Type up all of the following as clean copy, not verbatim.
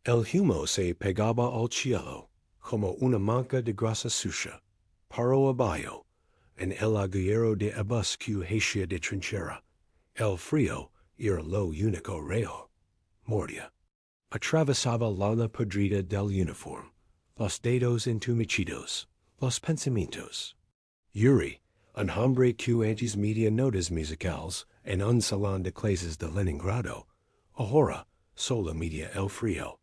El humo se pegaba al cielo, como una manca de grasa sucia, paro abajo, en el aguero de abus que hacia de trinchera. El frío era lo único real. Mordia. Atravesaba la podrida del uniforme, los dedos entumecidos, los pensamientos. Yuri, un hombre que antes media notas musicales en un salón de clases de Leningrado, ahora solo media el frío.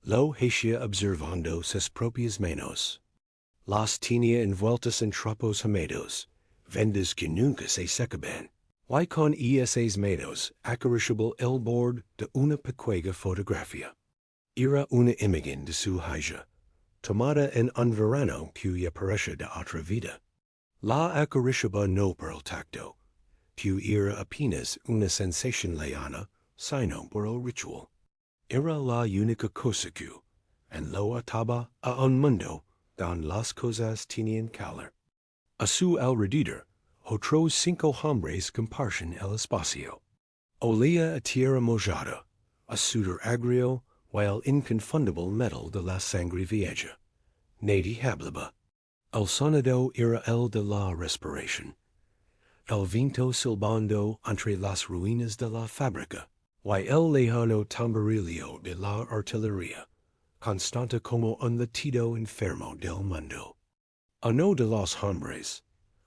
Lo hacía observando sus propias manos. Las tenía envueltas en trapos húmedos, vendas que nunca se secaban. Y con esas manos acariciaba el borde de una pequeña fotografía. Era una imagen de su hija, tomada en un verano que ya parecía de otra vida. La acariciaba no por el tacto, que era apenas una sensación lejana, sino por el ritual. Era la única cosa que, en lo ataba a un mundo donde las cosas tenían calor. A su alrededor, otros 5 hombres compartían el espacio. Olía a tierra mojada, a sudor agrio y el inconfundible metal de la sangre vieja. Nadie hablaba. El sonido era el de la respiración. El viento silbando entre las ruinas de la fábrica, y el lejano tamborileo de la artillería, constante como un latido enfermo del mundo. Uno de los hombres,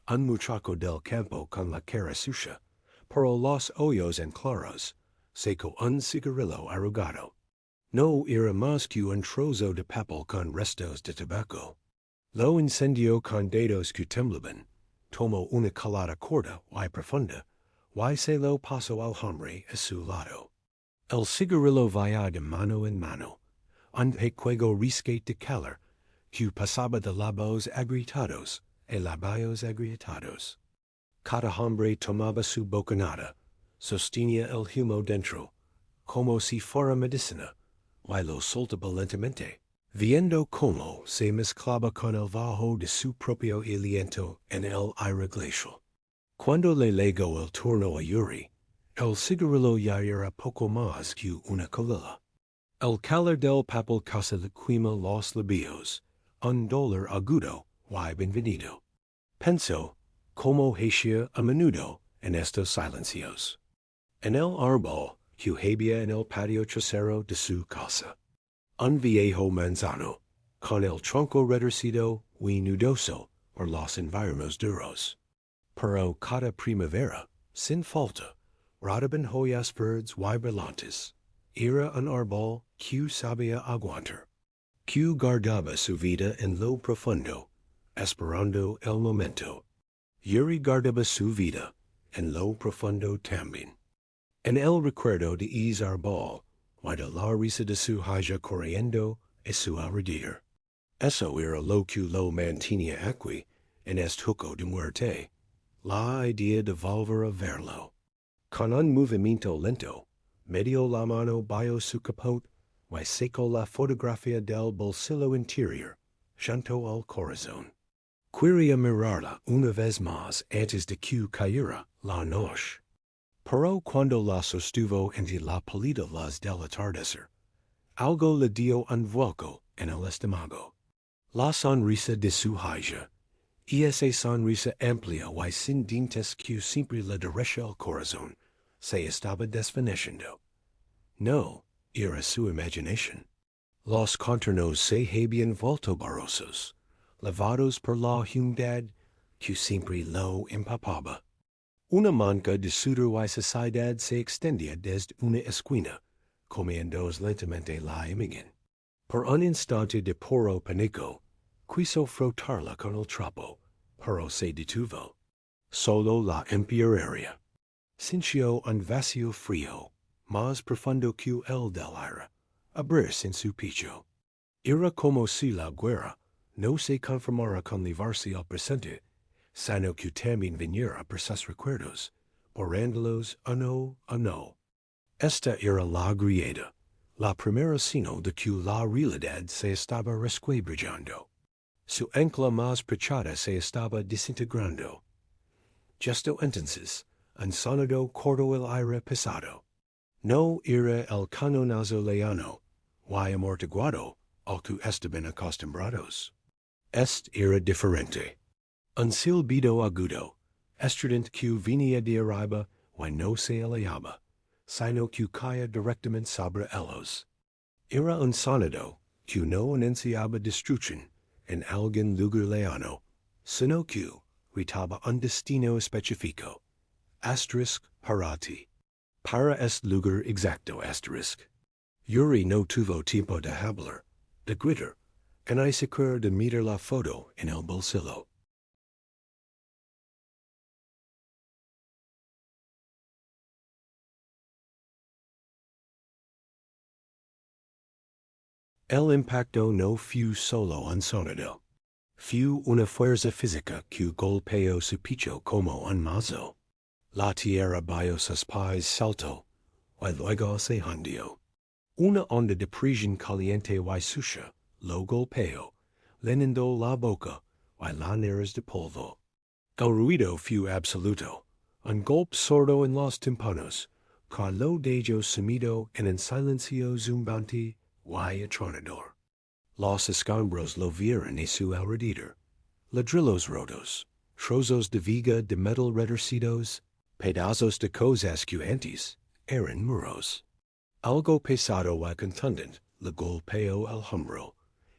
un muchacho del campo con la cara sucia, por los ojos en claros, sacó un cigarrillo arrugado. No era más que un trozo de papel con restos de tabaco. Lo encendió con dedos que temblaban, tomó una calada corta y profunda, y se lo pasó al hombre a su lado. El cigarrillo vaya de mano en mano, un pequeño risque de calor que pasaba de labios agrietados a labios agrietados. Cada hombre tomaba su bocanada, sostenía el humo dentro, como si fuera medicina, y lo soltaba lentamente, viendo cómo se mezclaba con el vaho de su propio aliento en el aire glacial. Cuando le llegó el turno a Yuri, el cigarrillo ya era poco más que una colilla. El calor del papel casi le quema los labios, un dolor agudo y bienvenido. Pensó, como hacía a menudo en estos silencios. En el árbol que había en el patio trasero de su casa, un viejo manzano, con el tronco retorcido y nudoso por los inviernos duros. Pero cada primavera, sin falta, brotaban joyas verdes y brillantes. Era un árbol que sabía aguantar, que guardaba su vida en lo profundo, esperando el momento. Yuri guardaba su vida en lo profundo también. En el recuerdo de ese árbol, y de la risa de su hija corriendo a su alrededor. Eso era lo que lo mantenía aquí, en este juego de muerte. La idea de volver a verlo. Con un movimiento lento, metió la mano bajo su capot y sacó la fotografía del bolsillo interior, junto al corazón. Quería mirarla una vez más antes de que cayera la noche. Pero cuando la sostuvo entre la pálida luz del atardecer, algo le dio un vuelco en el estómago. La sonrisa de su hija, y esa sonrisa amplia y sin dientes que siempre le derecha el corazón, se estaba desvaneciendo. No, era su imaginación. Los contornos se habían vuelto borrosos, lavados por la humedad que siempre lo empapaba. Una manca de sudor y saciedad se extendía desde una esquina, comiendo lentamente la imagen. Por un instante de puro pánico, quiso frotarla con el trapo, pero se detuvo. Solo la empeoraría. Sintió un vacío frío, más profundo que el del aire, abrirse en su pecho. Era como si la guerra no se conformara con librarse al presente, sino que también viniera por sus recuerdos, borrándolos uno a uno. Esta era la grieta, la primera sino de que la realidad se estaba resquebrajando. Su ancla más prechada se estaba desintegrando. Justo entonces, un sonido cortó el aire pesado. No era el cañonazo lejano, y amortiguado, alcu estaban acostumbrados. Est era diferente. Un silbido agudo, estrident que venia de arriba, y no se elevaba, sino que caía directamente sobre ellos. Era un sonido, que no anunciaba destrucción en algún lugar lejano, sino que retaba un destino específico. Asterisk parati. Para este lugar exacto asterisk. Yuri no tuvo tiempo de hablar, de gritar, que ni siquiera de mirar la foto en el bolsillo. El impacto no fue solo un sonido. Fue una fuerza física que golpeó su pecho como un mazo. La tierra bajo sus pies saltó, y luego se hundió. Una onda de presión caliente y sucia lo golpeó, llenando la boca y la nariz de polvo. El ruido fue absoluto, un golpe sordo en los tímpanos, que lo dejó sumido en un silencio zumbante y atronador. Los escombros lo vieron a su alrededor. Ladrillos rotos, trozos de viga de metal retorcidos, pedazos de cosas que antes eran muros. Algo pesado y contundente le golpeó el hombro,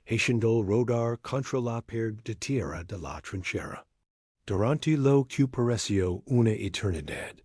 haciendo rodar contra la pared de tierra de la trinchera. Durante lo que pareció una eternidad.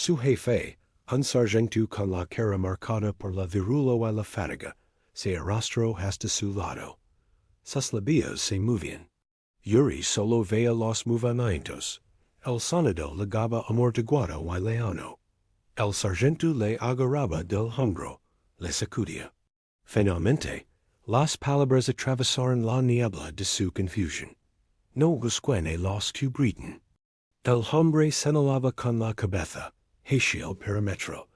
Su jefe, un sargento con la cara marcada por la virula y la fatiga, se arrastró hasta su lado. Sus labios se movían. Yuri solo veía los movimientos. El sonido le daba amortiguado y lejano. El sargento le agarraba del hombro, le sacudía. Finalmente, las palabras atravesaron la niebla de su confusión. No busquen los que gritan. El hombre señalaba con la cabeza hacia el perímetro,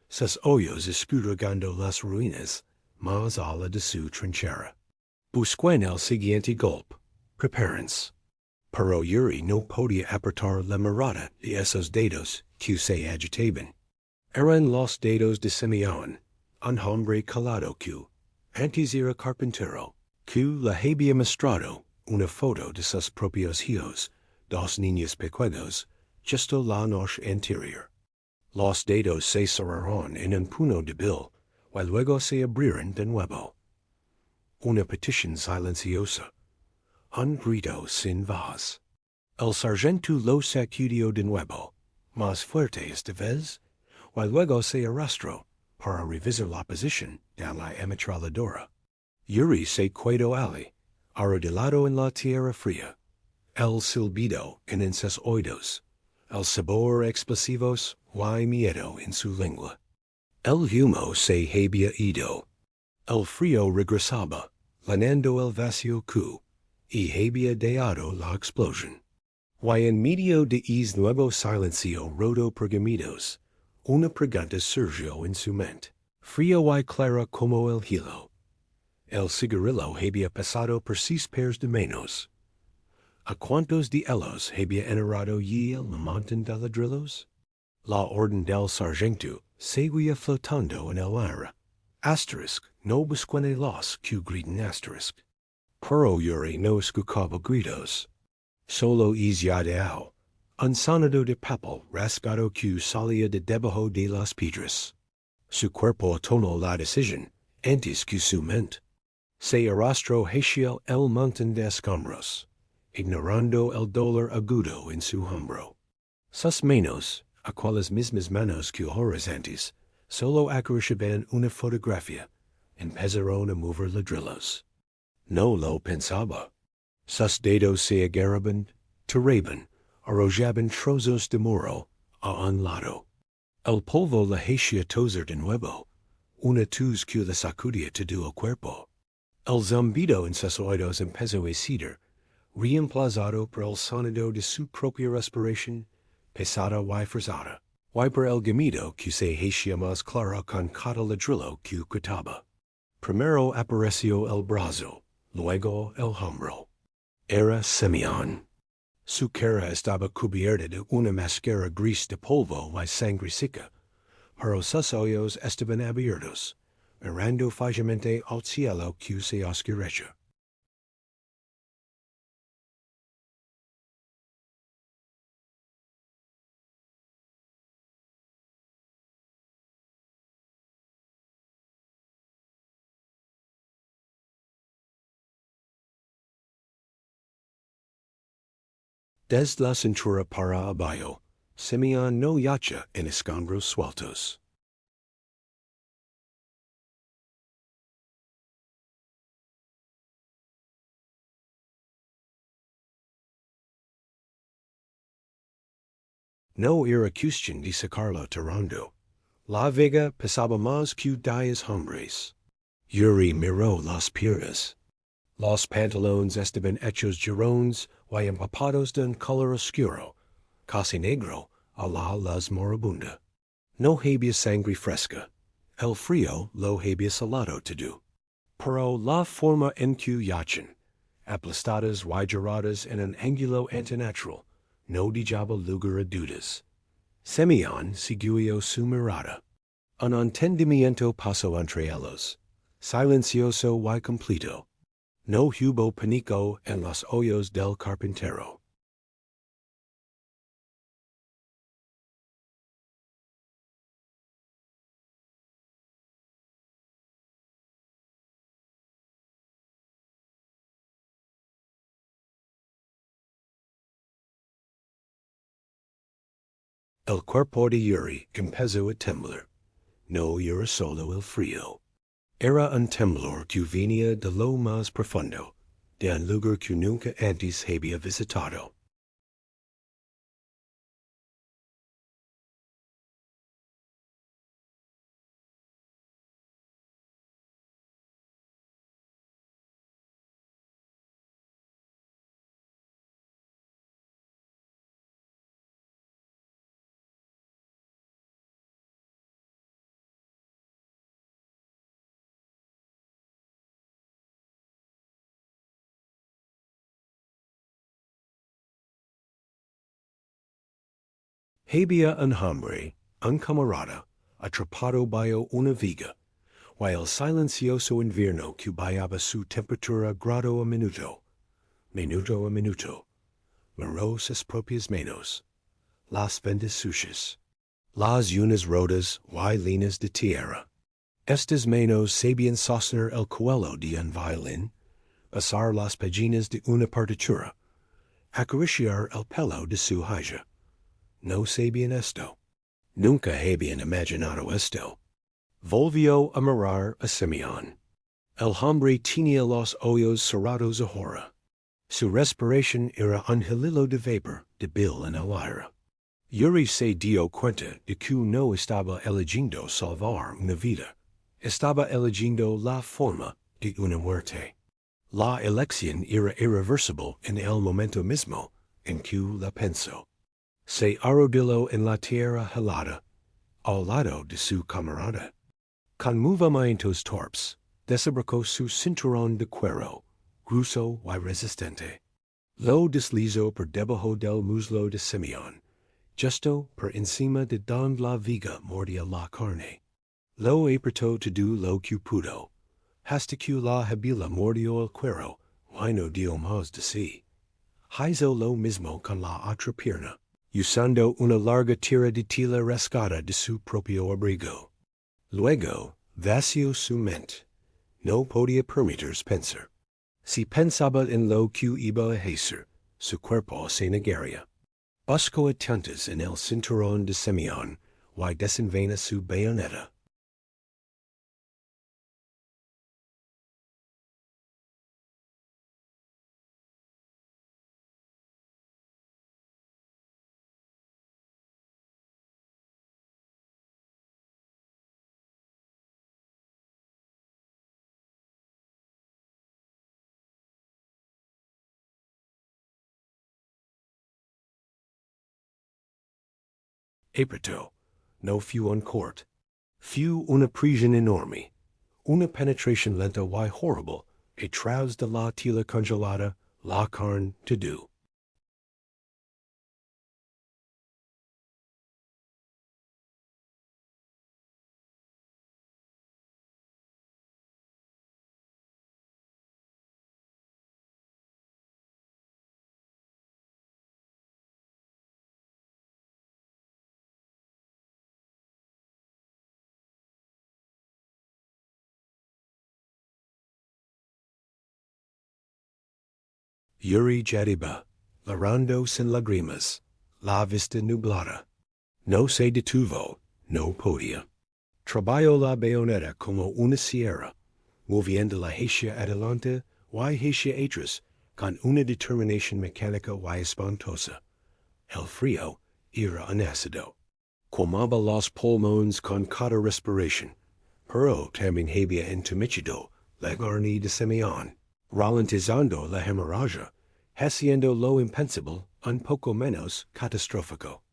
sus ojos escudriñando las ruinas más allá de su trinchera. Busquen el siguiente golpe. Prepárense. Pero Yuri no podía apartar la mirada de esos dedos que se agitaban. Eran los dedos de Simeón, un hombre calado que, antes era carpintero, que le había mostrado una foto de sus propios hijos, dos niños pequeños, justo la noche anterior. Los dedos se cerraron en un puño débil, y luego se abrieron de nuevo. una petición silenciosa, un grito sin voz. El sargento lo sacudió de nuevo, más fuerte esta vez, y luego se arrastró para revisar la posición de la ametralladora. Yuri se quedó allí, arrodillado en la tierra fría, el silbido en sus oídos, el sabor explosivos y miedo en su lengua. El humo se había ido. El frío regresaba, llenando el vacío y había dado la explosión. Y en medio de ese nuevo silencio roto por gemidos, una pregunta surgió en su mente, fría y clara como el hielo. El cigarrillo había pasado por 6 pares de manos. ¿A cuántos de ellos había enterrado y el montón de ladrillos? La orden del sargento seguía flotando en el aire. Asterisk no buscan los que gritan asterisk. Pero Yuri no escuchaba gritos. Solo izyadeao, un sonido de papel rasgado que salía de debajo de las piedras. Su cuerpo tomó la decisión antes que su mente. Se arrastró hacia el montón de escombros, ignorando el dolor agudo en su hombro. Sus manos, a cuales mismas manos que horas antes, solo acariciaban una fotografía, empezaron a mover ladrillos. No lo pensaba. Sus dedos se agarraban, tiraban, arrojaban trozos de muro a un lado. El polvo la hacía toser de nuevo, una tos que la sacudía todo el cuerpo. El zumbido en sus oídos empezó a ceder, reemplazado por el sonido de su propia respiración, pesada y forzada, y por el gemido que se hacía más claro con cada ladrillo que quitaba. Primero apareció el brazo, luego el hombro. Era Simeón. Su cara estaba cubierta de una máscara gris de polvo y sangre seca, pero sus ojos estaban abiertos, mirando fijamente al cielo que se oscurece. Desde la cintura para abajo, Simeón no yacha en escombros sueltos. No era cuestión de sacarlo tirando. La vega pesaba más que 10 hombres. Yuri miró las piernas. Los pantalones estaban hechos jirones y empapados de un color oscuro, casi negro, a la luz moribunda. No había sangre fresca. El frío lo había salado todo. Pero la forma en que yachan, aplastadas y lloradas en un ángulo antinatural, no dejaba lugar a dudas. Simeón siguió su mirada. Un entendimiento pasó entre ellos, silencioso y completo. No hubo pánico en los ojos del carpintero. El cuerpo de Yuri empezó a temblar. No era solo el frío. Era un temblor que venía de lo más profundo, de un lugar que nunca antes había visitado. Había un hombre, un camarada, atrapado bajo una viga, y el silencioso invierno que bajaba su temperatura grado a minuto, miró sus propias manos, las vendas sucias, las uñas rotas y líneas de tierra. Estes menos sabian sostener el cuello de un violin, pasar las páginas de una partitura, acariciar el pelo de su hija. No sabian esto. Nunca habían imaginado esto. Volvió a mirar a Simeón. El hombre tenía los ojos cerrados ahora. Su respiración era un hilo de vapor débil en el aire. Yuri se dio cuenta de que no estaba eligiendo salvar una vida. Estaba eligiendo la forma de una muerte. La elección era irreversible en el momento mismo en que la pensó. Se arrodilló en la tierra helada, al lado de su camarada. Con movimientos torpes, desabrocó su cinturón de cuero, grueso y resistente. Lo deslizó por debajo del muslo de Simeón, justo por encima de donde la viga mordía la carne. Lo apretó todo lo que pudo, hasta que la jabila mordió el cuero, y no dio más de sí. Hizo lo mismo con la otra pierna, usando una larga tira de tela rasgada de su propio abrigo. Luego, vació su mente. No podía permitirse pensar. Si pensaba en lo que iba a hacer, su cuerpo se negaría. Buscó atentas en el cinturón de Simeón y desenvaina su bayoneta. Apretó. No fue un corte. Fue una presión enorme. Una penetración lenta y horrible, a través de la tela congelada, la carne todo. Yuri Jadiba, larando sin lágrimas, la vista nublada. No se detuvo, no podía. Trabajó la bayoneta como una sierra, moviéndola hacia adelante y hacia atrás con una determinación mecánica y espantosa. El frío era un ácido. Quemaba los pulmones con cada respiración, pero también había entumecido la carne de Simeón, ralentizando la hemorragia, haciendo lo impensable un poco menos catastrófico.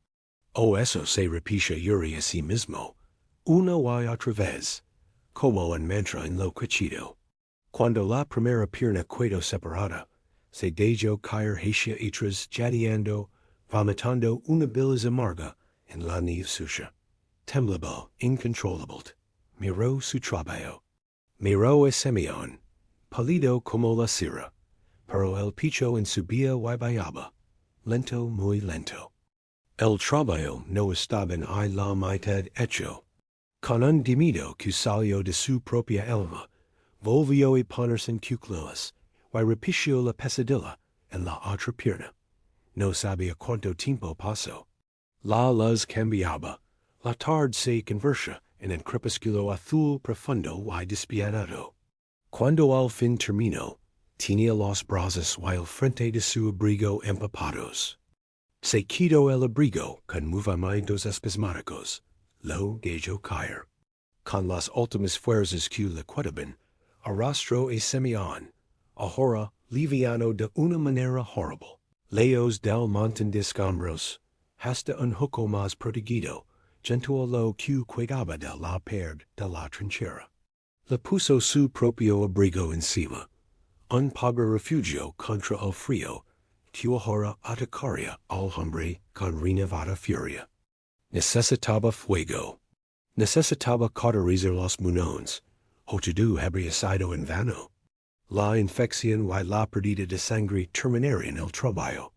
O eso se repite Yuri a sí mismo, una y otra vez, como un mantra enloquecido. Cuando la primera pierna quedó separada, se dejó caer hacia atrás jadeando, vomitando una bilis amarga en la nieve sucia. Temblaba incontrolable. Miró su trabajo. Miró a Simeón, pálido como la cera, pero el pecho en subía y bajaba, lento, muy lento. El trabajo no estaba en la mitad hecho. Con un gemido que salió de su propia alma, volvió a ponerse en cuclillas y repitió la pesadilla en la otra pierna. No sabía cuánto tiempo pasó. La luz cambiaba. La tarde se convertía en un crepúsculo azul profundo y despiadado. Cuando al fin terminó, tenía los brazos y el frente de su abrigo empapados. Se quitó el abrigo con movimientos espasmódicos. Lo dejó caer. Con las últimas fuerzas que le quedaban, arrastró a Simeón, ahora liviano de una manera horrible, lejos del montón de escombros, hasta un poco más protegido, junto a lo que quedaba de la pared de la trinchera. Le puso su propio abrigo encima, un pobre refugio contra el frío, que ahora atacaría al hombre con renovada furia. Necesitaba fuego. Necesitaba cauterizar los muñones, o todo habría sido en vano. La infección y la pérdida de sangre terminarían el trabajo.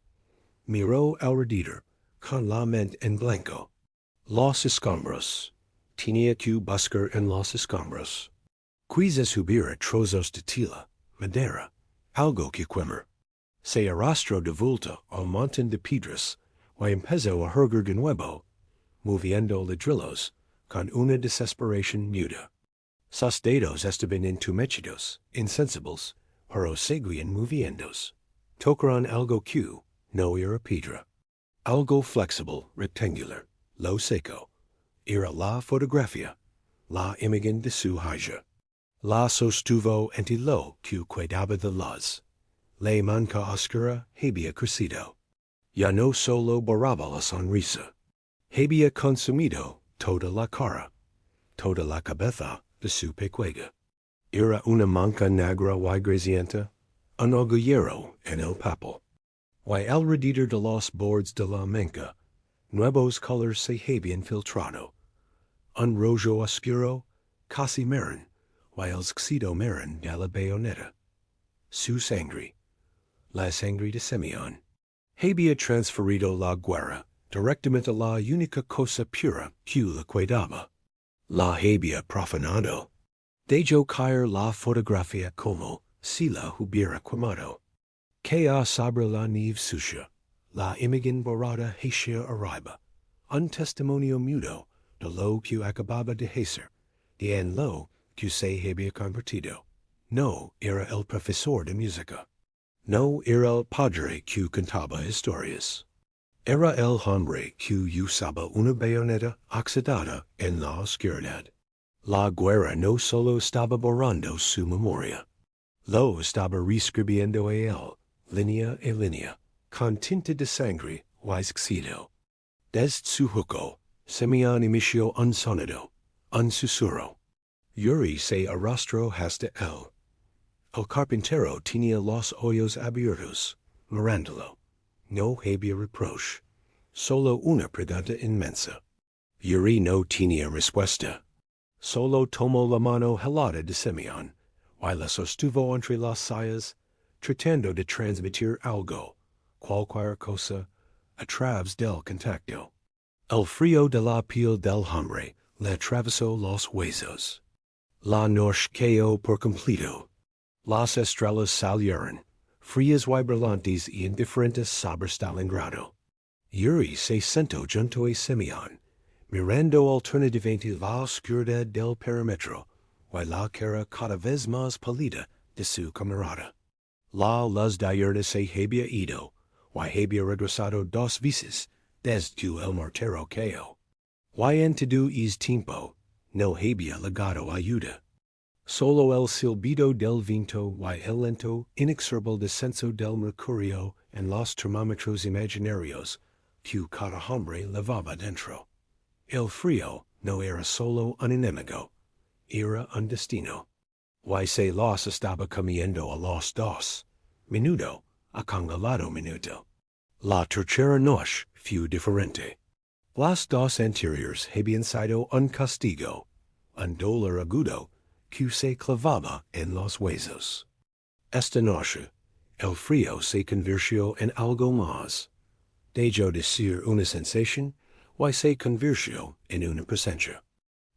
Miró alrededor, con la mente en blanco. Los escombros, tinia q buscar en los escombros. Quizes hubera trozos de tila, madera, algo que quemer. Se arrastro de vulta al monte de piedras, y empezó a herger de nuevo, moviendo ladrillos, con una desesperación muda. Sus dedos estaban entumecidos, insensibles, pero seguían moviéndose. Tocaron algo que no era piedra. Algo flexible, rectangular, lo seco. Era la fotografía, la imagen de su hija. La sostuvo ante lo que quedaba de luz. La manca oscura había crecido. Ya no solo borraba la sonrisa. Había consumido toda la cara, toda la cabeza de su pecuega. Era una manca negra y grasienta, un agullero en el papel. Y alrededor de los bordes de la manca, nuevos colores se habían filtrado. Un rojo oscuro, casi marrón, y el óxido marrón de la bayoneta. Su sangre, la sangre de Simeón, había transferido la guerra directamente a la única cosa pura que la quedaba. La había profanado. Dejó caer la fotografía como si la hubiera quemado. Caía sobre la nieve sucia, la imagen borrada hacia arriba, un testimonio mudo de lo que acababa de hacer, de en lo que se había convertido. No era el profesor de música. No era el padre que contaba historias. Era el hombre que usaba una bayoneta oxidada en la oscuridad. La guerra no solo estaba borrando su memoria, lo estaba reescribiendo a él, línea a línea, con tinta de sangre y óxido. Desde su juco, Simeón emitió un sonido, un susurro. Yuri se arrastró hasta él. El carpintero tenía los ojos abiertos, mirándolo. No había reproche, solo una pregunta inmensa. Yuri no tenía respuesta. Solo tomó la mano helada de Simeón, y la sostuvo entre las sayas, tratando de transmitir algo, cualquier cosa, a través del contacto. El frío de la piel del hombre le atravesó los huesos. La noche cayó por completo. Las estrellas salieron, frías y brillantes y indiferentes sobre Stalingrado. Yuri se sentó junto a Simeón, mirando alternativamente la oscuridad del perímetro y la cara cada vez más pálida de su camarada. La luz diurna se había ido, y había regresado dos veces desde que el mortero cayó. Y en todo ese tiempo no había llegado ayuda. Solo el silbido del viento y el lento, inexorable descenso del mercurio en los termómetros imaginarios que cada hombre llevaba dentro. El frío no era solo un enemigo, era un destino. Y se los estaba comiendo a los dos, minuto a cada minuto. La tercera noche fue diferente. Las dos anteriores habían sido un castigo, un dolor agudo que se clavaba en los huesos. Esta noche, el frío se convirtió en algo más. Dejó de ser una sensación y se convirtió en una presencia.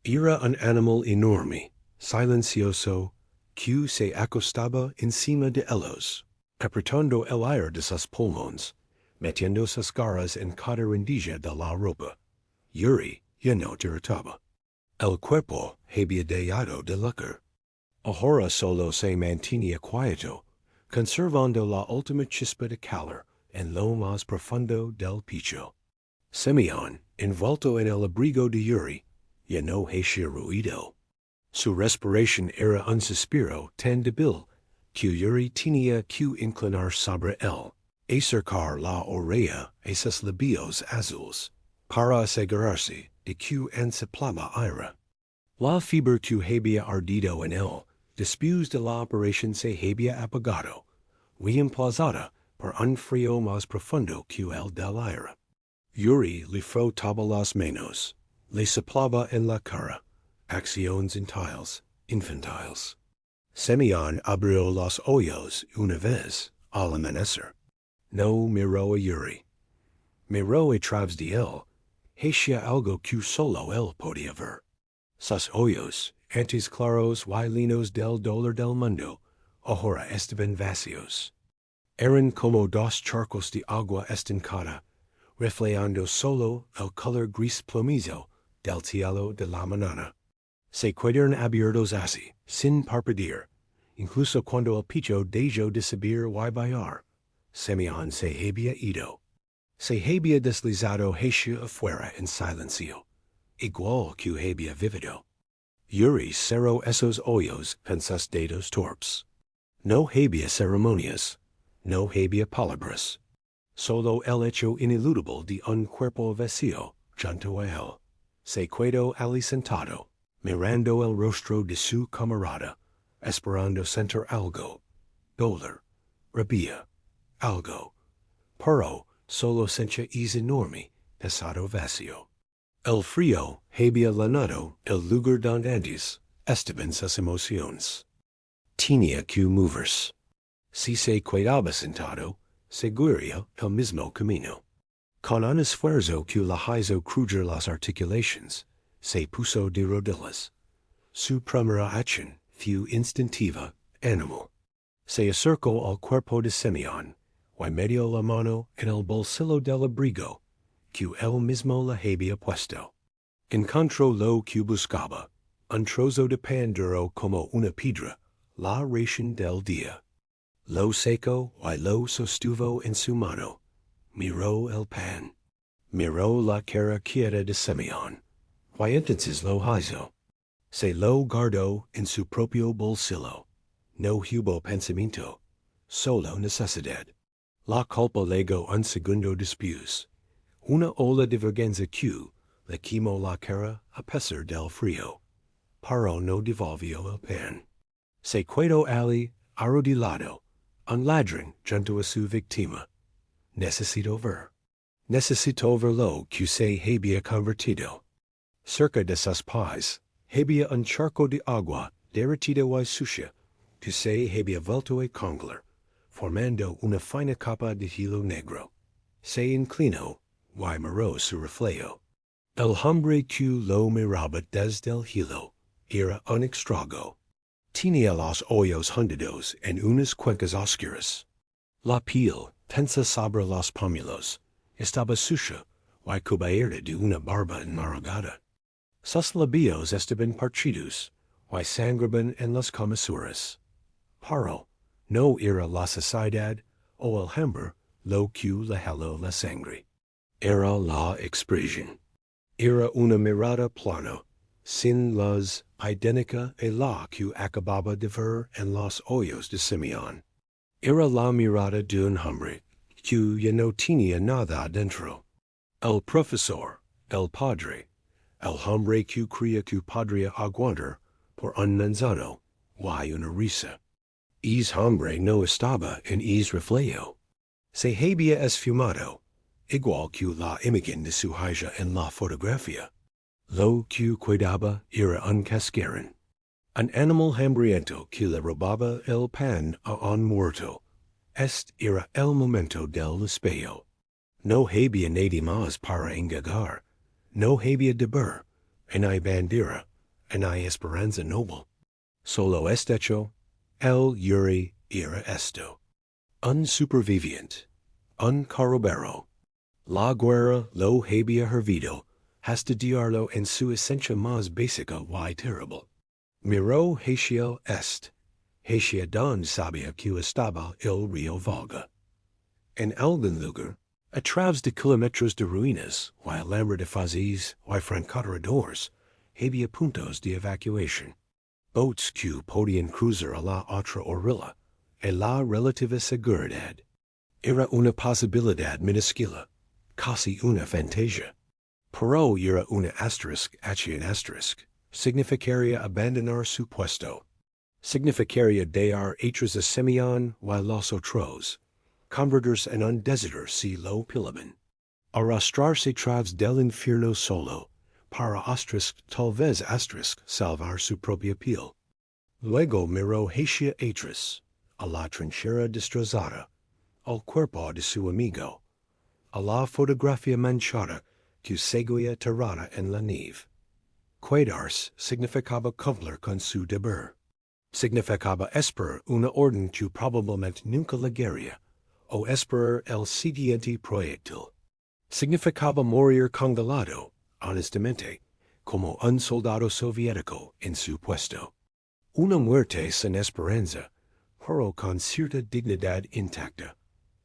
Era un animal enorme, silencioso, que se acostaba encima de ellos, apretando el aire de sus pulmones, metiendo sus garras en cada rendija de la ropa. Yuri ya no irritaba. El cuerpo había dejado de latir. Horas solo se mantenía quieto, conservando la última chispa de calor en lo más profundo del pecho. Simeón, envuelto en el abrigo de Yuri, ya no hacía ruido. Su respiración era un suspiro tan débil que Yuri tenía que inclinar sobre él, acercar la oreja a sus labios azules, para asegurarse de que ensoplaba aire. La fiebre que había ardido en él, después de la operación se había apagado, reemplazada por un frío más profundo que el del aire. Yuri le frotaba las manos, le soplaba en la cara, acciones infantiles. Simeón abrió los ojos una vez al amanecer. No miró a Yuri. Miró a través de él, hacia algo que solo él podía ver. Sus hoyos, antes claros y linos del dolor del mundo, ahora estaban vacíos. Eran como dos charcos de agua estancada, reflejando solo el color gris plomizo del cielo de la mañana. Se quedaron abiertos así, sin parpadear, incluso cuando el picho dejó de subir y bajar. Semyon se había ido. Se había deslizado hacia afuera en silencio, igual que había vivido. Yuri cerró esos hoyos pensas dedos torpes. No había ceremonias, no había palabras. Solo el hecho ineludible de un cuerpo vacío junto a él. Se quedó allí sentado, mirando el rostro de su camarada, esperando sentir algo. Dolor, rabia, algo. Pero solo sentía ese enorme, pesado vacío. El frío había llenado el lugar donde antes estaban sus emociones. Tenía que moverse. Si se quedaba sentado, seguiría el mismo camino. Con un esfuerzo que le hizo crujir las articulaciones, se puso de rodillas. Su primera acción fue instintiva, animal. Se acercó al cuerpo de Semyon, y metió la mano en el bolsillo del abrigo, que él mismo le había puesto. Encontró lo que buscaba, un trozo de pan duro como una piedra, la ración del día. Lo secó y lo sostuvo en su mano. Miró el pan. Miró la cara quieta de Semyon. Y entonces lo hizo. Se lo guardó en su propio bolsillo. No hubo pensamiento, solo necesidad. La culpa legó un segundo después. Una ola de vergüenza que le quemó la cara a pesar del frío. Pero no devolvió el pan. Se quedó allí arrodillado, un ladrón junto a su víctima. Necesito ver lo que se había convertido. Cerca de sus pies había un charco de agua derretida y sucia que se había vuelto a congelar, formando una fina capa de hilo negro. Se inclinó y miró su reflejo. El hombre que lo miraba desde el hilo era un extrago. Tenía los ojos hundidos en unas cuencas oscuras. La piel, tensa sobre los pómulos, estaba sucia y cubierta de una barba enmaragada. Sus labios estaban partidos y sangraban en las comisuras. Pero no era la saciedad o el hambre lo que le heló la sangre. Era la expresión. Era una mirada plana, sin luz, idéntica a la que acababa de ver en los ojos de Semyon. Era la mirada de un hombre que ya no tenía nada adentro. El profesor, el padre, el hombre que creía que podría aguantar por un manzano y una risa. Ese hombre no estaba en ese reflejo. Se había esfumado, igual que la imagen de su hija en la fotografía. Lo que quedaba era un cascarón. Un animal hambriento que le robaba el pan a un muerto. Este era el momento del espejo. No había nadie más para engañar. No había deber, en hay bandera, en hay esperanza noble. Solo este hecho, el Yuri era esto. Un superviviente, un corrobero. La guerra lo había hervido, hasta diarlo en su esencia más básica y terrible. Miró hacia el este, hacia donde sabía que estaba el río Volga. En algún lugar, a través de kilómetros de ruinas, y alambre de fazis y francotiradores, había puntos de evacuación. Boats que podían cruzar a la otra orilla, y la relativa seguridad. Era una posibilidad minúscula, casi una fantasía. Pero era una asterisk hacia un asterisk. Significaría abandonar su puesto. Significaría dejar atrás a Semyon y los otros. Convertirse en un desertor si lo pilaban. Arrastrarse través del infierno solo, para asterisk tal vez asterisk salvar su propia piel. Luego miró hacia atrás, a la trinchera destrozada, al cuerpo de su amigo, a la fotografía manchada que seguía tirada en la nieve. Quaedars significaba cumplir con su deber. Significaba esperar una orden que probablemente nunca llegaría, o esperar el siguiente proyectil. Significaba morir congelado, honestamente, como un soldado soviético en su puesto. Una muerte sin esperanza, pero con cierta dignidad intacta.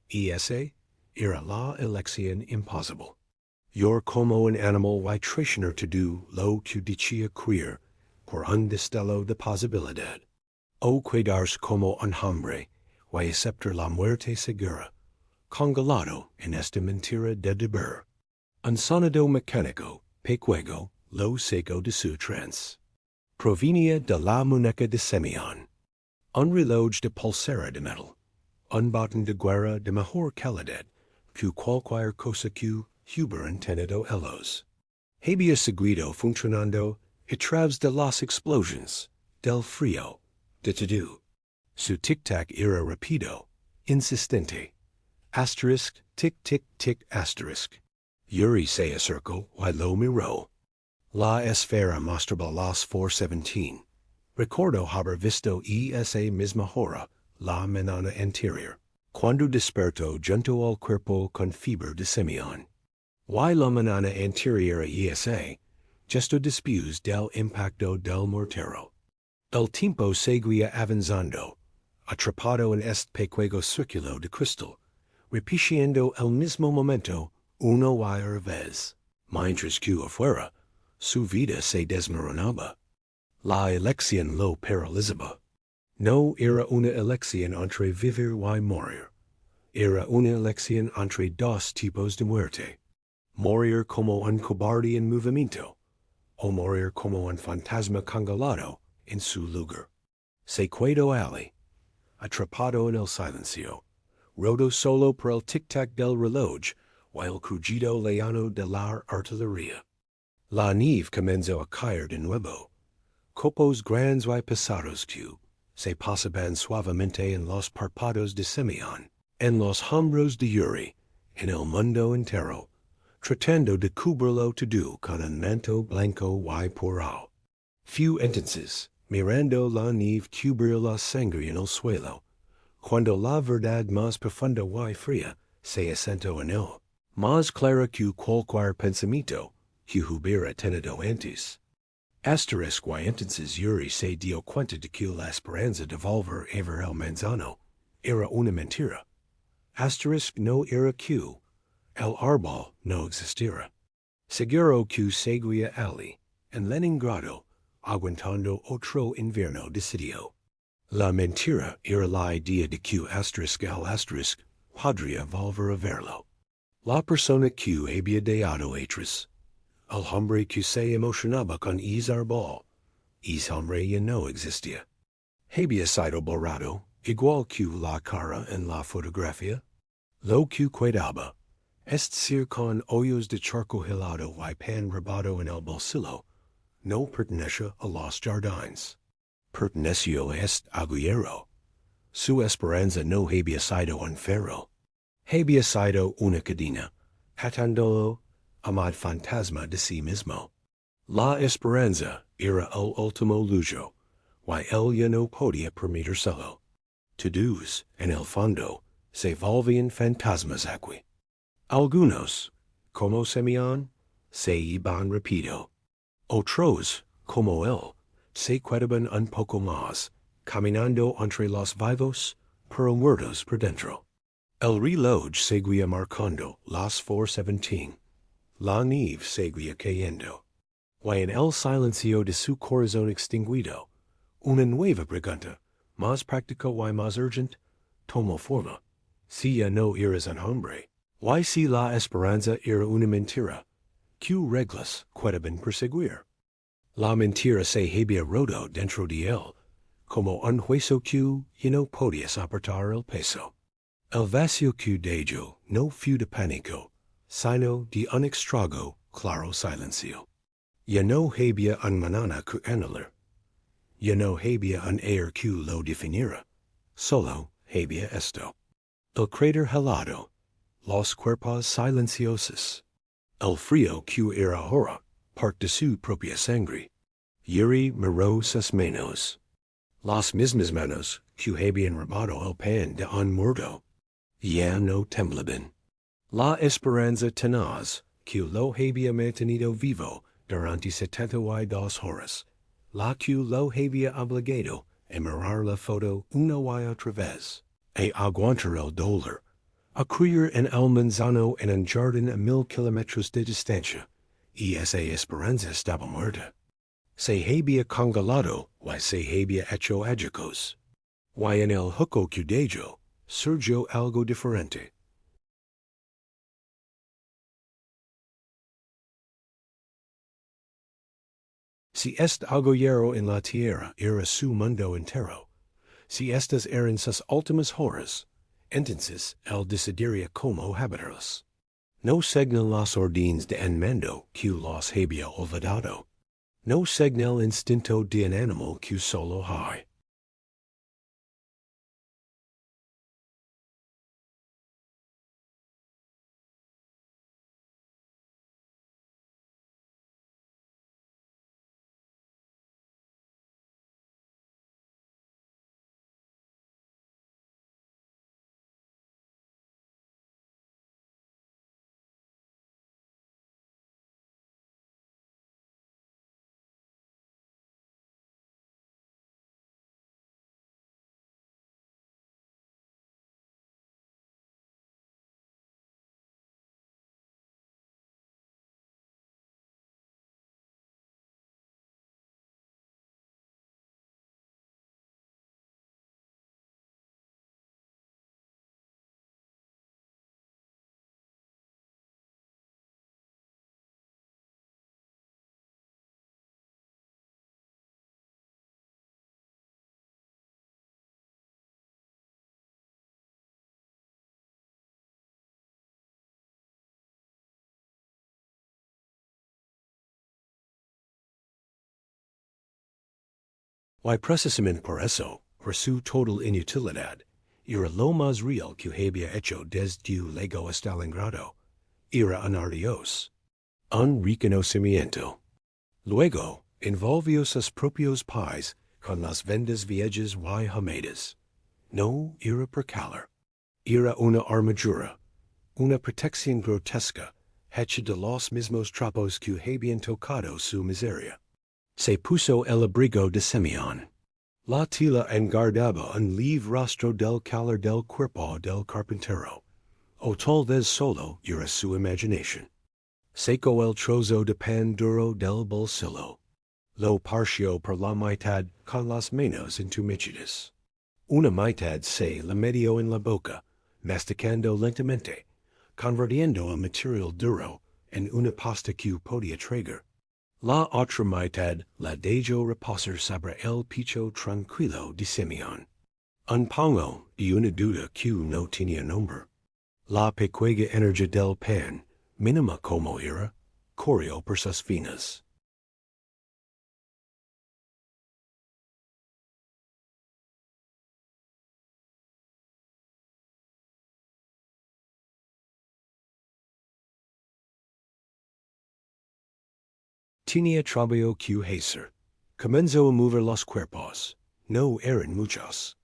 Y ese era la elección imposible. Yor como un animal y traicioner to do lo que dichia creer, por un destello de posibilidad. O quedarse como un hombre, y aceptar la muerte segura, congelado en esta mentira de deber. Un sonido mecánico, pequeño, lo seco de su trance. Provenia de la muñeca de Simeón. Un reloj de pulsera de metal. Un botón de guerra de mejor calidad, que cualquier cosa que hubieran tenido ellos. Había seguido funcionando a través de las explosiones, del frío, de todo. Su tic-tac era rápido, insistente. Asterisk, tic-tic-tic asterisk. Yuri se acercó y lo miró. La esfera mostraba las 4:17. Recuerdo haber visto esa misma hora, la mañana anterior, cuando despertó junto al cuerpo con fiebre de Simeón. Y la mañana anterior a esa, justo después del impacto del mortero. El tiempo seguía avanzando, atrapado en este pequeño círculo de cristal, repitiendo el mismo momento una y otra vez, mientras que afuera, su vida se desmoronaba. La elección lo paralizaba. No era una elección entre vivir y morir. Era una elección entre dos tipos de muerte. Morir como un cobarde en movimiento, o morir como un fantasma congelado en su lugar. Se quedó allí, atrapado en el silencio, rodo solo por el tic-tac del reloj o el crujido lejano de la artillería. La nieve comenzó a caer de nuevo. Copos grandes y pesados que se pasaban suavemente en los párpados de Simeón, en los hombros de Yuri, en el mundo entero, tratando de cubrirlo todo con un manto blanco y puro. Few entonces, mirando la nieve cubrir la sangre en el suelo, cuando la verdad más profunda y fría se asentó en él, más clara que cualquier pensamiento que hubiera tenido antes. Asterisk y entonces Yuri se dio cuenta de que la esperanza de volver a ver el manzano era una mentira. Asterisk no era que el árbol no existiera. Seguro que seguía allí, en Stalingrado, aguantando otro invierno de sitio. La mentira era la idea de que asterisk el asterisk podría volver a verlo. La persona que había dado atrás. El hombre que se emocionaba con ese árbol. Ese hombre ya no existía. Había sido borrado, igual que la cara en la fotografía. Lo que quedaba, ser con hoyos de charco helado y pan robado en el bolsillo, no pertenece a los jardines. Perteneció a este agujero. Su esperanza no había sido un ferro. Había sido una cadena, atándolo amad fantasma de sí mismo. La esperanza era el último lujo, y él ya no podía permitírselo. Todos, en el fondo, se volvían fantasmas aquí. Algunos, como Simeón, se iban rápido. Otros, como él, se quedaban un poco más, caminando entre los vivos, pero muertos por dentro. El reloj seguía marcando las 4:17. La nieve seguía cayendo. Y en el silencio de su corazón extinguido, una nueva pregunta, más práctica y más urgente, tomó forma. Si ya no eres un hombre, y si la esperanza era una mentira, ¿qué reglas quedaban por seguir? La mentira se había roto dentro de él, como un hueso que ya no podía soportar el peso. El vacío que dejó no fue de pánico, sino de un extraño, claro silencio. Ya no había un mañana que anular. Ya no había un ayer que lo definiera. Solo había esto. El cráter helado, los cuerpos silenciosos, el frío que era ahora, part de su propia sangre. Yuri miró sus manos. Las mismas manos que habían robado el pan de un muerto. Ya no temblaban. La esperanza tenaz que lo había mantenido vivo durante 72 horas. La que lo había obligado a mirar la foto una y otra vez. A aguantar el dolor. A criar en el manzano en un jardín a 1000 kilómetros de distancia. Y esa esperanza estaba muerta. Se había congelado y se había hecho añicos. Y en el hueco que dejó, surgió algo diferente. Si este agullero en la tierra era su mundo entero, si estas eran sus últimas horas, entonces él decidiría cómo habitarlas. No segnan las órdenes de enemigo que los había olvidado. No segna el instinto de un animal que solo hay. Y precisamente por eso, por su total inutilidad, era lo más real que había hecho desde llegó a Stalingrado. Era un adiós. Un reconocimiento. Luego, envolvió sus propios pies con las vendas viejas y humedas. No era por calor. Era una armadura, una protección grotesca, hecha de los mismos trapos que habían tocado su miseria. Se puso el abrigo de Simeón. La tela enguardaba un lieve rostro del calor del cuerpo del carpintero. O tal vez solo era su imaginación. Sacó el trozo de pan duro del bolsillo. Lo partió por la mitad con las manos entumecidas. Una mitad se la metió en la boca, masticando lentamente, convirtiendo el material duro en una pasta que podía tragar. La otra mitad la dejó reposar sobre el pecho tranquilo de Simeón. Un pongo y una duda que no tenía nombre. La pequeña energía del pan, mínima como era, corrió por sus venas. Tenía trabajo que hacer. Comenzó a mover los cuerpos. No eran muchos.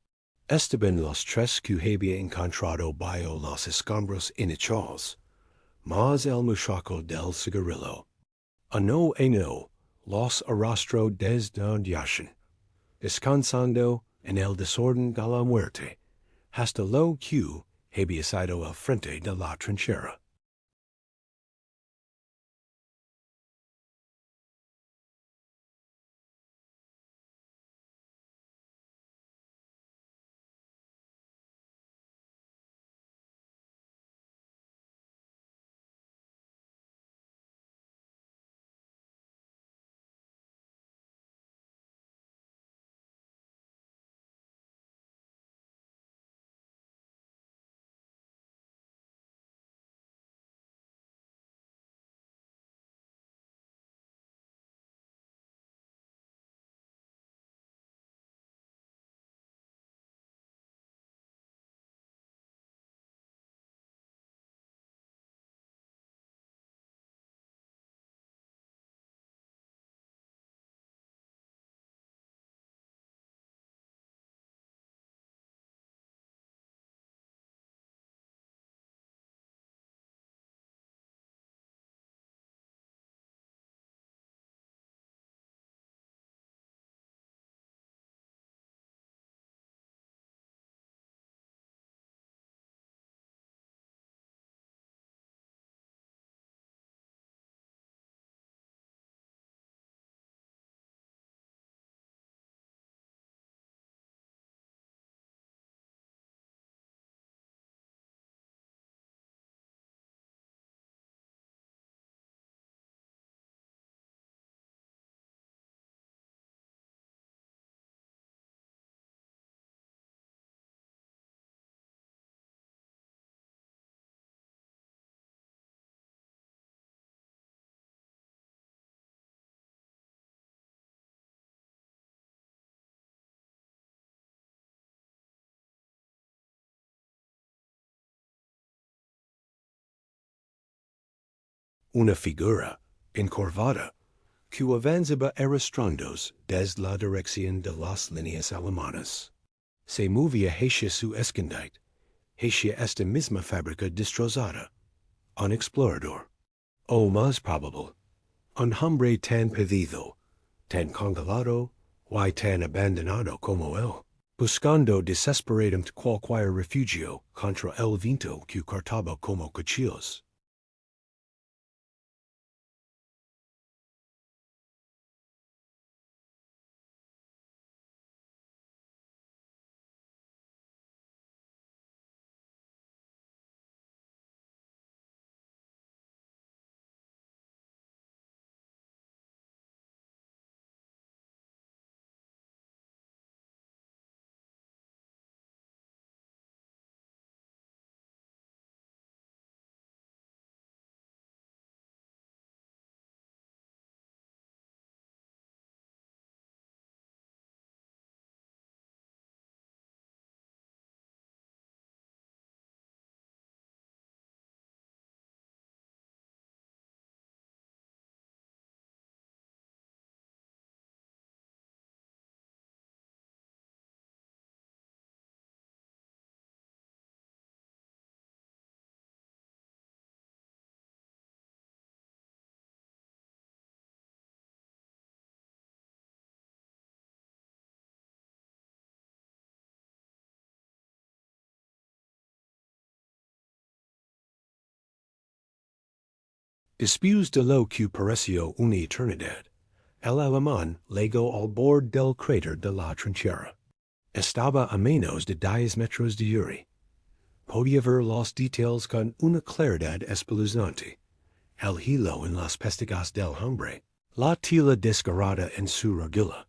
Estaban los tres que había encontrado bajo los escombros hinchados, más el muchacho del cigarrillo. A no, los arrastró desde donde yacen, descansando en el desorden de la muerte, hasta lo que había sido el frente de la trinchera. una figura encorvada que avanzaba arrastrandos desde la dirección de las líneas alemanas. Se movía hacia su escondite, hacia esta misma fábrica destrozada. Un explorador. O más probable, un hombre tan perdido, tan congelado, y tan abandonado como él, buscando desesperadamente cualquier refugio contra el viento que cortaba como cuchillos. Después de lo que pareció una eternidad, el alemán llegó al borde del cráter de la trinchera. Estaba a menos de 10 metros de Yuri. Podía ver los detalles con una claridad espeluznante. El hilo en las pestañas del hombre, la tela desgarrada en su rodilla,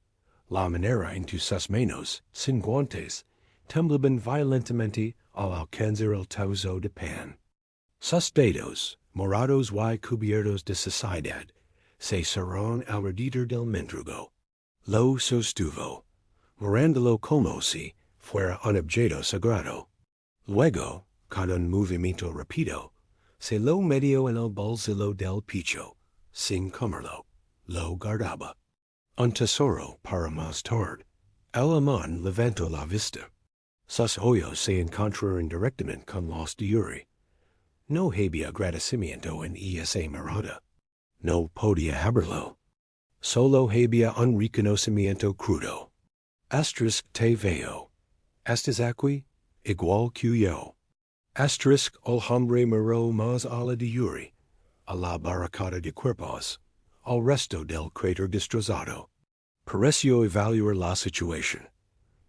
la manera en que sus manos, sin guantes, temblaban violentamente al alcanzar el trozo de pan. Sus dedos, morados y cubiertos de suciedad, se cerraron alrededor del mendrugo. Lo sostuvo, mirándolo como si fuera un objeto sagrado. Luego, con un movimiento rápido, se lo metió en el bolsillo del pecho, sin comerlo. Lo guardaba. Un tesoro para más tarde. El alemán levantó la vista. Sus ojos se encontraron directamente con los de Yuri. No había agradecimiento en esa mirada. No podía haberlo. Solo había un reconocimiento crudo. Asterisk te veo. ¿Estás aquí? Igual que yo. Asterisk el hombre miró más a la de Yuri, a la barricada de cuerpos, al resto del cráter destrozado. Pareció evaluar la situación.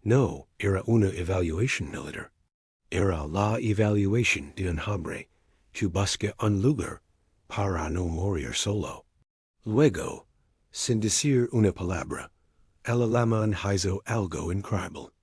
No era una evaluación militar. Era la evaluación de un hombre que busca un lugar para no morir solo. Luego, sin decir una palabra, el alemán hizo algo increíble.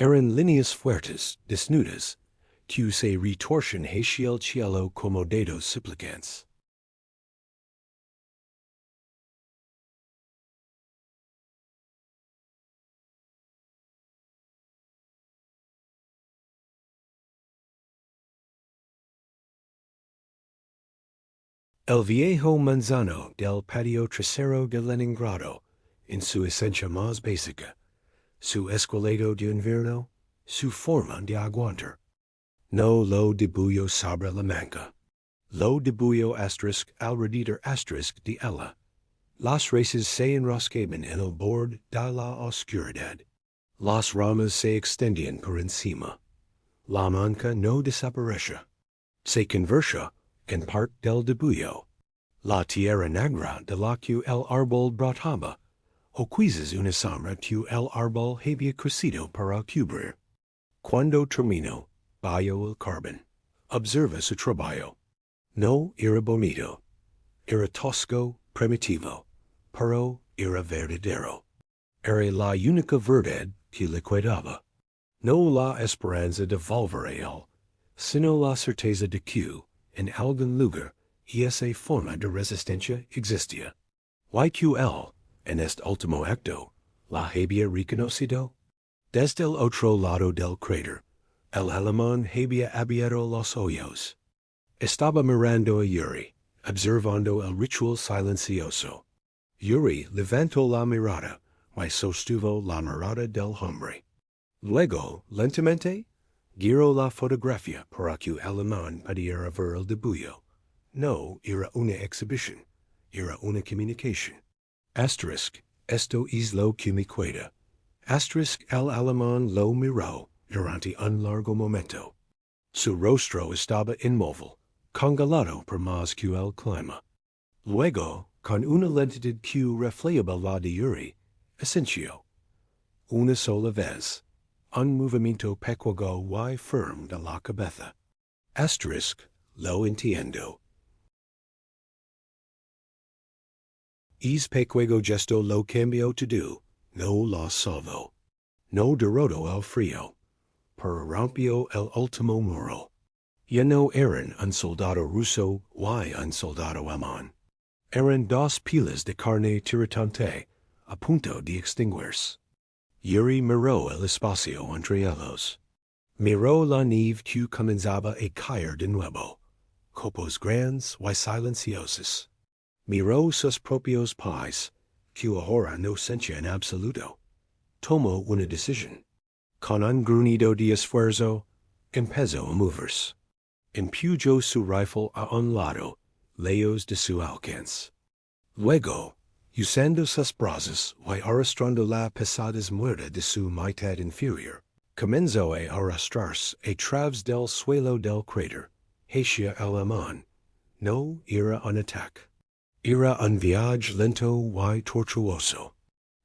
Eran líneas fuertes, desnudas, que se retorsion hacia el cielo como dedos supplicantes. El viejo manzano del patio trasero de Stalingrado, en su esencia más básica, su esqueleto de invierno, su forma de aguantar. No lo debullo sobre la manga. Lo debullo asterisk alrededor asterisk de ella. Las raíces se enroscaban en el borde de la oscuridad. Las ramas se extendían por encima. La manca no desapareció. Se convirtió en parte del debullo. La tierra negra de la que el árbol brotaba, o quizás una sombra que el árbol había crecido para cubrir. Cuando terminó, bajo el carbón. Observa su trabajo. No era bonito. Era tosco, primitivo, pero era verdadero. Era la única verdad que le quedaba. No la esperanza de volver a él, sino la certeza de que, en algún lugar, esa forma de resistencia existía. Y que él, en este último acto, la había reconocido. Desde el otro lado del cráter, el alemán había abierto los ojos. Estaba mirando a Yuri, observando el ritual silencioso. Yuri levantó la mirada, y sostuvo la mirada del hombre. Luego, lentamente, giró la fotografía para que el alemán pudiera ver el debullo. No era una exhibición, era una comunicación. Asterisk, esto es lo que me queda. Asterisk el alemán lo miró durante un largo momento. Su rostro estaba inmóvil, congelado por más que el clima. Luego, con una lentitud que reflejaba la de Yuri, asenció. Una sola vez, un movimiento pequeño y firme de la cabeza. Asterisk, lo entiendo. Es pequeño gesto lo cambio todo, no lo salvo. No derrotó el frío, pero rompió el último muro. Ya no eran un soldado ruso y un soldado alemán. Eran dos pilas de carne tiritante, a punto de extinguirse. Yuri miró el espacio entre ellos. Miró la nieve que comenzaba a caer de nuevo. Copos grandes y silenciosos. Miró sus propios pies, que ahora no sentía en absoluto. Tomó una decisión. Con un gruñido de esfuerzo, empezó a moverse. Empujó su rifle a un lado, lejos de su alcance. Luego, usando sus brazos y arrastrando la pesada muerta de su mitad inferior, comenzó a arrastrarse a través del suelo del cráter, hacia el alemán. No era un ataque. Era un viaje lento y tortuoso.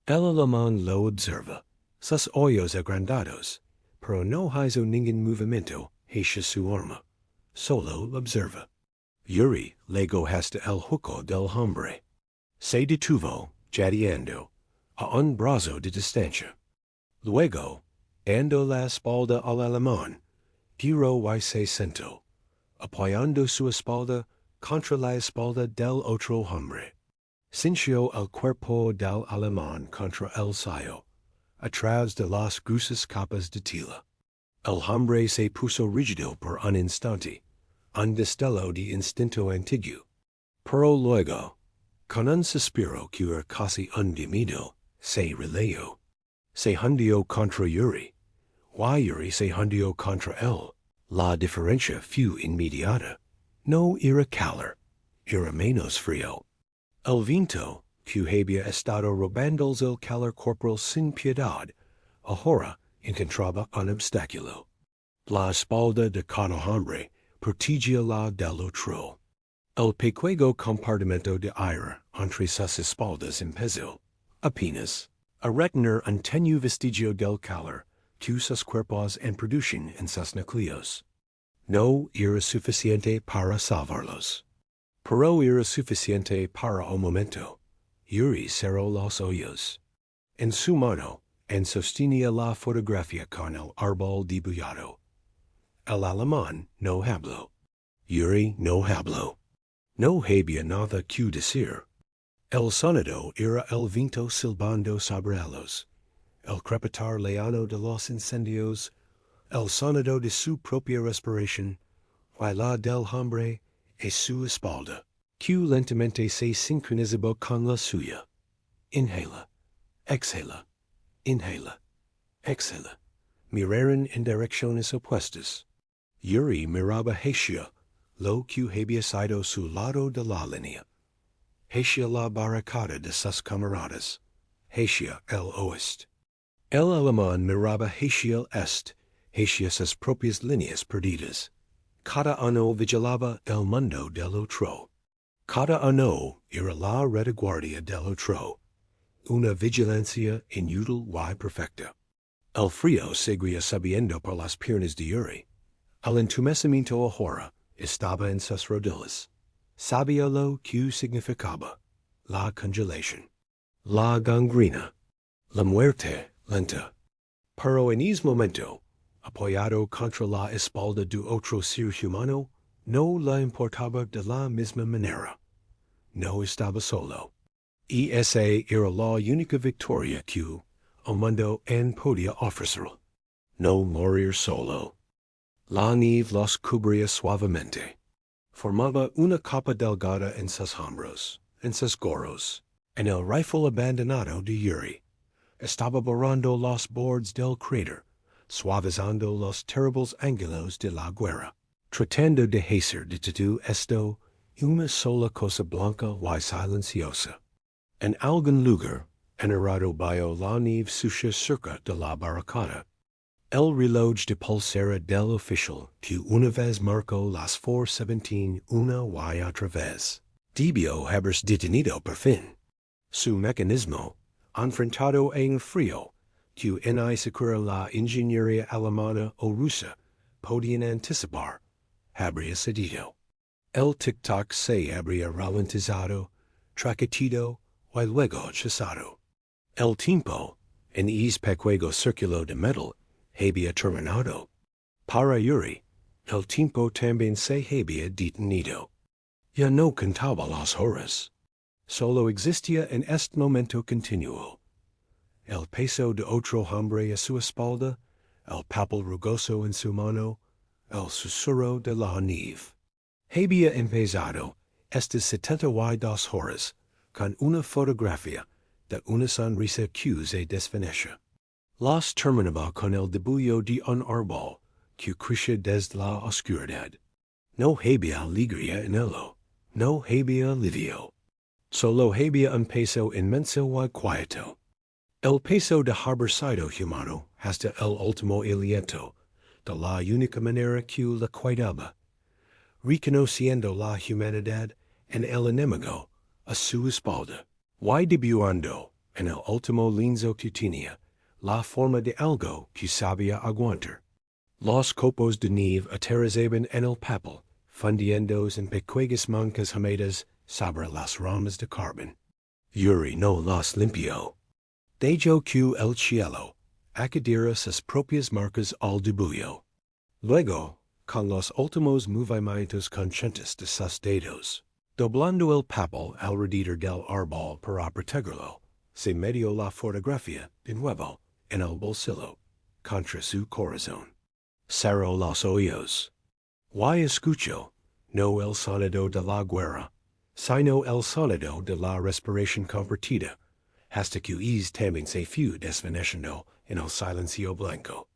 El alemán lo observa, sus ojos agrandados, pero no hizo ningún movimiento hacia su arma. Solo observa. Yuri llegó hasta el hueco del hombre. Se detuvo, jadeando, a un brazo de distancia. Luego, dando la espalda al alemán, giró y se sentó, apoyando su espalda contra la espalda del otro hombre. Sintió el cuerpo del alemán contra el suyo, a través de las gruesas capas de tela. El hombre se puso rígido por un instante, un destello de instinto antiguo. Pero luego, con un suspiro que era casi un gemido, se relajó. Se hundió contra Yuri. Yuri se hundió contra él. La diferencia fue inmediata. No era calor, era menos frío. El viento, que había estado robándoles el calor corporal sin piedad, ahora encontraba un obstáculo. La espalda de cada hombre protegía la del otro. El pequeño compartimento de aire entre sus espaldas empezó, apenas, a retener un tenue vestigio del calor que sus cuerpos producen en sus núcleos. No era suficiente para salvarlos. Pero era suficiente para un momento. Yuri cerró los ojos. En su mano, en sostiene la fotografía con el árbol dibujado. El alemán no habló. Yuri no habló. No había nada que decir. El sonido era el viento silbando sobre ellos, el crepitar lejano de los incendios, el sonido de su propia respiración, y la del hombre a su espalda, que lentamente se sincronizaba con la suya. Inhala, exhala, inhala, exhala. Miraron en direcciones opuestas. Yuri miraba hacia lo que había sido su lado de la línea, hacia la barricada de sus camaradas, hacia el oeste. El alemán miraba hacia el este, hacia sus propias líneas perdidas. Cada uno vigilaba el mundo del otro. Cada uno era la retaguardia del otro, una vigilancia inútil y perfecta. El frío seguía subiendo por las piernas de Yuri. El entumecimiento ahora estaba en sus rodillas. Sabía lo que significaba la congelación, la gangrena, la muerte lenta. Pero en ese momento, apoyado contra la espalda de otro ser humano, no le importaba de la misma manera. No estaba solo. Y esa era la única victoria que el mundo podía ofrecer. No morir solo. La nieve los cubría suavemente. Formaba una capa delgada en sus hombros, en sus gorros, en el rifle abandonado de Yuri. Estaba borrando los bordes del cráter, suavizando los terribles ángulos de la guerra, tratando de hacer de todo esto una sola cosa blanca y silenciosa. En algún lugar, enarrado bajo la nieve sucia cerca de la barricada, el reloj de pulsera del oficial que una vez marcó las 4:17 una y otra vez, debió haberse detenido por fin. Su mecanismo, enfrentado en frío, que ni siquiera la ingeniería alemana o rusa podían anticipar, habría cedido. El tic-tac se habría ralentizado, traquetido y luego cesado. El tiempo, en ese pequeño círculo de metal, había terminado. Para Yuri, el tiempo también se había detenido. Ya no contaba las horas. Solo existía en este momento continuo. El peso de otro hombre a su espalda, el papel rugoso en su mano, el susurro de la nieve. Había empezado estas 72 horas con una fotografía de una sonrisa que se desvanece. Las terminaba con el dibujo de un árbol que crecía desde la oscuridad. No había alegría en ello, no había alivio. Solo había un peso inmenso y quieto. El peso de haber sido humano hasta el último aliento, de la única manera que la cuidaba, reconociendo la humanidad en el enemigo a su espalda, y dibujando en el último lienzo que tenía la forma de algo que sabía aguantar. Los copos de nieve aterrizaban en el papel, fundiéndose en pequeñas manchas húmedas sobre las ramas de carbón. Yuri no las limpió. Dejó que el cielo acudiera sus propias marcas al dibujo. Luego, con los últimos movimientos conscientes de sus dedos, doblando el papel alrededor del árbol para protegerlo, se metió la fotografía de nuevo en el bolsillo, contra su corazón. Cerró los oídos. Y escuchó, no el sonido de la guerra, sino el sonido de la respiración compartida, hasta que también se fue desvaneciendo en el silencio blanco.